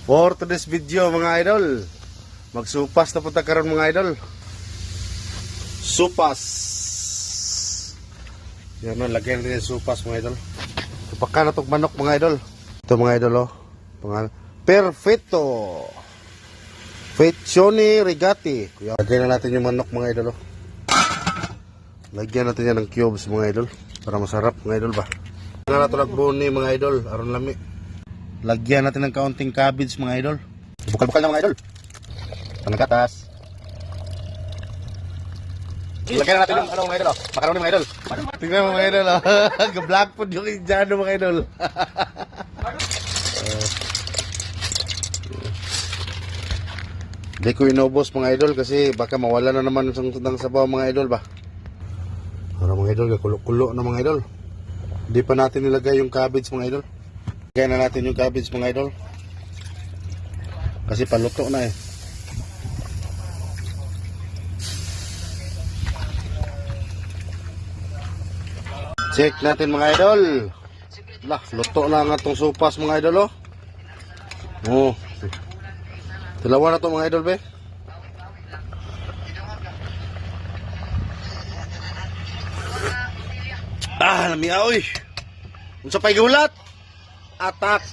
For today's video mga idol, magsupas na punta karon mga idol. Supas. Yan o, lagyan natin yung supas mga idol. Tupakan na itong manok mga idol. Ito mga idol o. Perfecto. Fettione Rigati. Lagyan na natin yung manok mga idol o. Lagyan natin yan ng cubes mga idol. Para masarap mga idol ba. Nga na ito nagbuni mga idol. Aron lami. Lagyan natin ng kaunting cabbage mga idol. Bukal-bukal na mga idol. Panagatas. Lagyan na natin yung ano mga idol. Makaroni mga idol. Tingnan mo mga idol. Ga-black food yung Indiano mga idol. Hindi ko inubos mga idol kasi baka mawala na naman ng sabaw mga idol ba. Para mga idol, kulo-kulo na mga idol. Hindi pa natin nilagay yung cabbage mga idol. Lagyan na natin yung cabbage mga idol. Kasi paluto na eh. Check natin mga idol. Lah, luto na nga itong supas mga idol oh. Oh. Dalawa na ito mga idol be. Lamiaoy. Unsa pay gulat? Atak.